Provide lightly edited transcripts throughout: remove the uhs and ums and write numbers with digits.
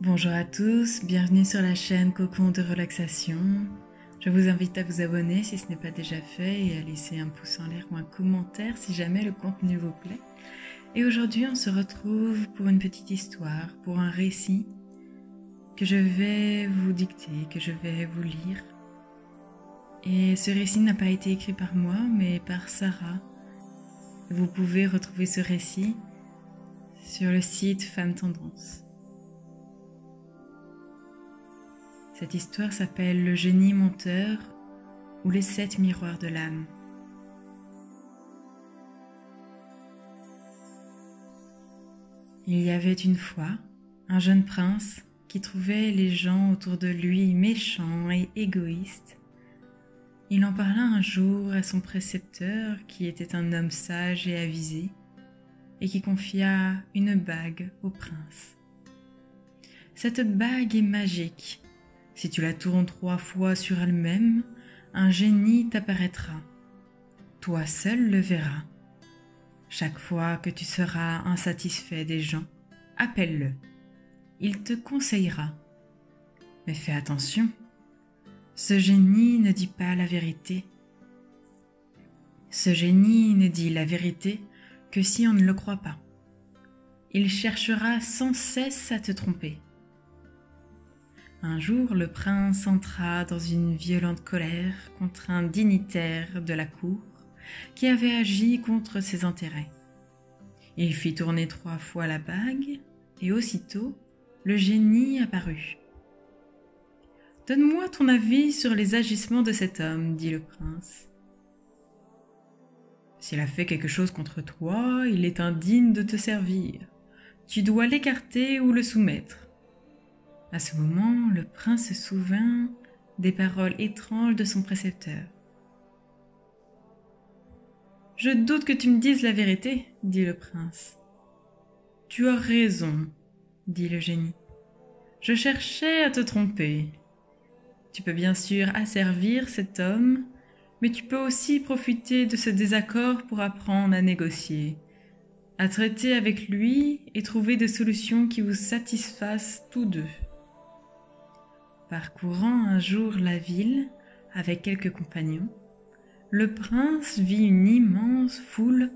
Bonjour à tous, bienvenue sur la chaîne Cocon de relaxation. Je vous invite à vous abonner si ce n'est pas déjà fait et à laisser un pouce en l'air ou un commentaire si jamais le contenu vous plaît. Et aujourd'hui on se retrouve pour une petite histoire, pour un récit que je vais vous dicter, que je vais vous lire. Et ce récit n'a pas été écrit par moi mais par Sarah. Vous pouvez retrouver ce récit sur le site Femme Tendance. Cette histoire s'appelle Le génie menteur ou les 7 miroirs de l'âme. Il y avait une fois un jeune prince qui trouvait les gens autour de lui méchants et égoïstes. Il en parla un jour à son précepteur qui était un homme sage et avisé et qui confia une bague au prince. Cette bague est magique. Si tu la tournes 3 fois sur elle-même, un génie t'apparaîtra. Toi seul le verras. Chaque fois que tu seras insatisfait des gens, appelle-le. Il te conseillera. Mais fais attention, ce génie ne dit pas la vérité. Ce génie ne dit la vérité que si on ne le croit pas. Il cherchera sans cesse à te tromper. Un jour, le prince entra dans une violente colère contre un dignitaire de la cour qui avait agi contre ses intérêts. Il fit tourner 3 fois la bague et aussitôt, le génie apparut. « Donne-moi ton avis sur les agissements de cet homme, dit le prince. S'il a fait quelque chose contre toi, il est indigne de te servir. Tu dois l'écarter ou le soumettre. » À ce moment, le prince se souvint des paroles étranges de son précepteur. « Je doute que tu me dises la vérité, dit le prince. « Tu as raison, dit le génie. Je cherchais à te tromper. Tu peux bien sûr asservir cet homme, mais tu peux aussi profiter de ce désaccord pour apprendre à négocier, à traiter avec lui et trouver des solutions qui vous satisfassent tous deux. » Parcourant un jour la ville avec quelques compagnons, le prince vit une immense foule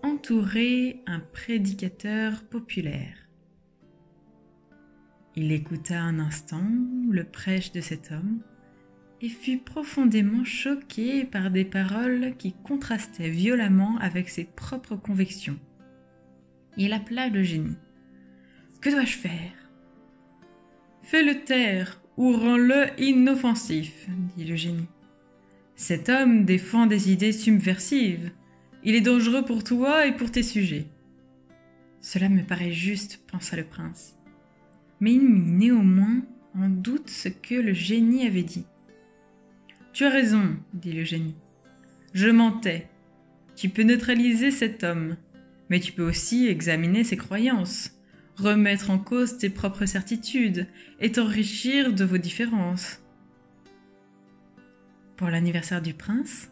entourer un prédicateur populaire. Il écouta un instant le prêche de cet homme et fut profondément choqué par des paroles qui contrastaient violemment avec ses propres convictions. Il appela le génie. « Que dois-je faire ?»« Fais-le taire ou rends-le inoffensif, dit le génie. Cet homme défend des idées subversives. Il est dangereux pour toi et pour tes sujets. Cela me paraît juste, pensa le prince. Mais il mit néanmoins en doute ce que le génie avait dit. Tu as raison, dit le génie. Je mentais. Tu peux neutraliser cet homme, mais tu peux aussi examiner ses croyances, remettre en cause tes propres certitudes et t'enrichir de vos différences. Pour l'anniversaire du prince,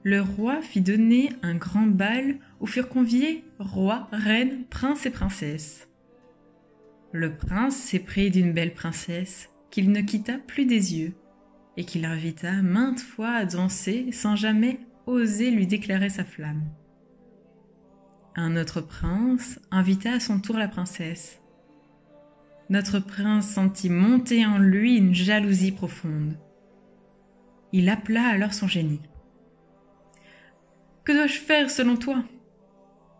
le roi fit donner un grand bal où furent conviés rois, reines, princes et princesses. Le prince s'éprit d'une belle princesse qu'il ne quitta plus des yeux et qu'il invita maintes fois à danser sans jamais oser lui déclarer sa flamme. Un autre prince invita à son tour la princesse. Notre prince sentit monter en lui une jalousie profonde. Il appela alors son génie. « Que dois-je faire selon toi ?»«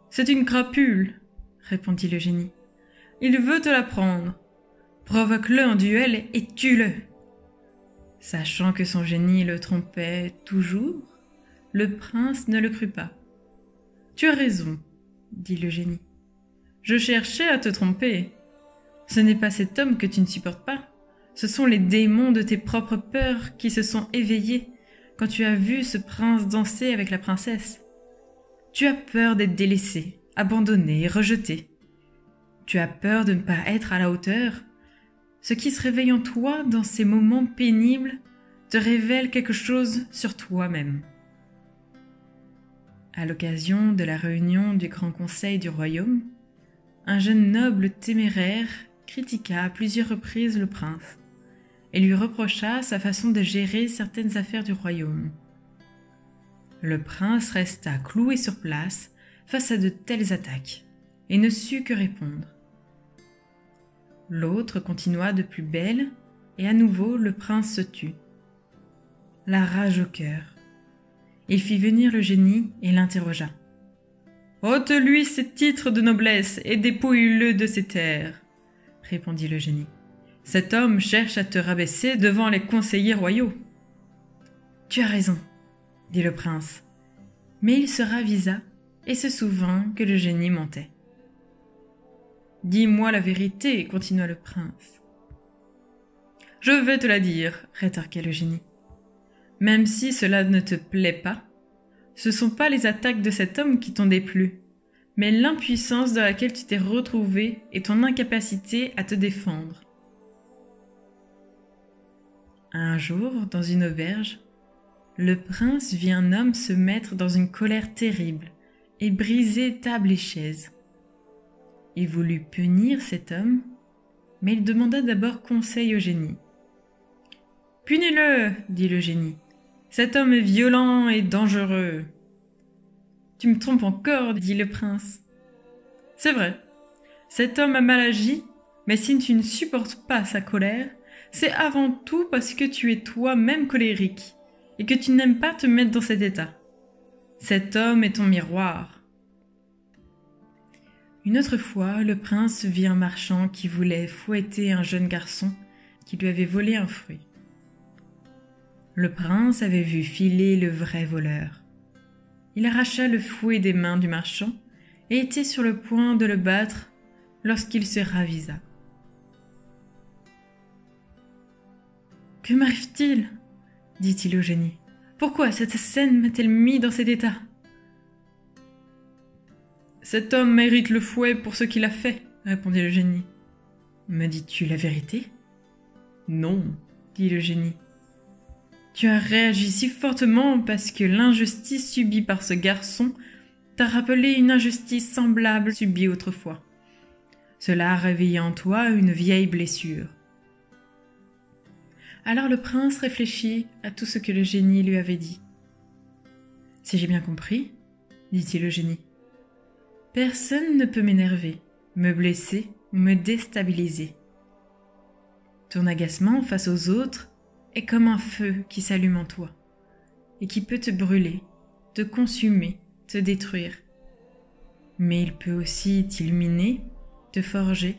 C'est une crapule, » répondit le génie. « Il veut te la prendre. Provoque-le en duel et tue-le. » Sachant que son génie le trompait toujours, le prince ne le crut pas. « Tu as raison, » dit le génie. « Je cherchais à te tromper. Ce n'est pas cet homme que tu ne supportes pas. Ce sont les démons de tes propres peurs qui se sont éveillés quand tu as vu ce prince danser avec la princesse. Tu as peur d'être délaissé, abandonné et rejeté. Tu as peur de ne pas être à la hauteur. Ce qui se réveille en toi dans ces moments pénibles te révèle quelque chose sur toi-même. » À l'occasion de la réunion du Grand Conseil du Royaume, un jeune noble téméraire critiqua à plusieurs reprises le prince et lui reprocha sa façon de gérer certaines affaires du royaume. Le prince resta cloué sur place face à de telles attaques et ne sut que répondre. L'autre continua de plus belle et à nouveau le prince se tut, la rage au cœur. Il fit venir le génie et l'interrogea. « Ôte-lui ses titres de noblesse et dépouille-le de ses terres, » répondit le génie. « Cet homme cherche à te rabaisser devant les conseillers royaux. »« Tu as raison, » dit le prince, mais il se ravisa et se souvint que le génie mentait. « Dis-moi la vérité, » continua le prince. « Je vais te la dire, » rétorqua le génie. « Même si cela ne te plaît pas, ce ne sont pas les attaques de cet homme qui t'ont déplu, mais l'impuissance dans laquelle tu t'es retrouvé et ton incapacité à te défendre. » Un jour, dans une auberge, le prince vit un homme se mettre dans une colère terrible et briser table et chaise. Il voulut punir cet homme, mais il demanda d'abord conseil au génie. « Punis-le, dit le génie. Cet homme est violent et dangereux. »« Tu me trompes encore, dit le prince. C'est vrai, cet homme a mal agi, mais si tu ne supportes pas sa colère, c'est avant tout parce que tu es toi-même colérique et que tu n'aimes pas te mettre dans cet état. Cet homme est ton miroir. » Une autre fois, le prince vit un marchand qui voulait fouetter un jeune garçon qui lui avait volé un fruit. Le prince avait vu filer le vrai voleur. Il arracha le fouet des mains du marchand et était sur le point de le battre lorsqu'il se ravisa. « Que m'arrive-t-il » dit-il au génie. « Pourquoi cette scène m'a-t-elle mis dans cet état ?»« Cet homme mérite le fouet pour ce qu'il a fait, » répondit le génie. « Me dis-tu la vérité ?»« Non, » dit le génie. « Tu as réagi si fortement parce que l'injustice subie par ce garçon t'a rappelé une injustice semblable subie autrefois. Cela a réveillé en toi une vieille blessure. » Alors le prince réfléchit à tout ce que le génie lui avait dit. « Si j'ai bien compris, dit-il au génie, personne ne peut m'énerver, me blesser ou me déstabiliser. Ton agacement face aux autres est comme un feu qui s'allume en toi et qui peut te brûler, te consumer, te détruire. Mais il peut aussi t'illuminer, te forger,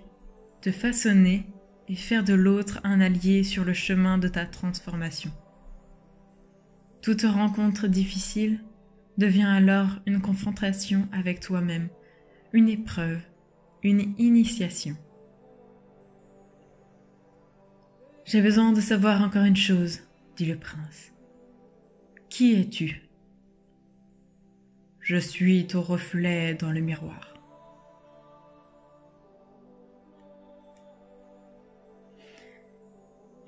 te façonner et faire de l'autre un allié sur le chemin de ta transformation. Toute rencontre difficile devient alors une confrontation avec toi-même, une épreuve, une initiation. « J'ai besoin de savoir encore une chose, » dit le prince. « Qui es-tu » ? « Je suis ton reflet dans le miroir. »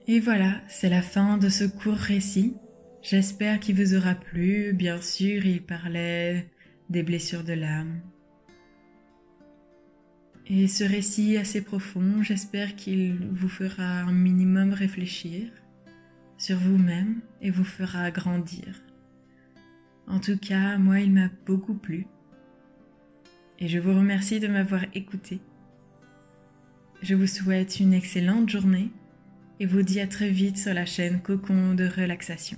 Et voilà, c'est la fin de ce court récit. J'espère qu'il vous aura plu. Bien sûr, il parlait des blessures de l'âme. Et ce récit assez profond, j'espère qu'il vous fera un minimum réfléchir sur vous-même et vous fera grandir. En tout cas, moi, il m'a beaucoup plu. Et je vous remercie de m'avoir écouté. Je vous souhaite une excellente journée et vous dis à très vite sur la chaîne Cocon de relaxation.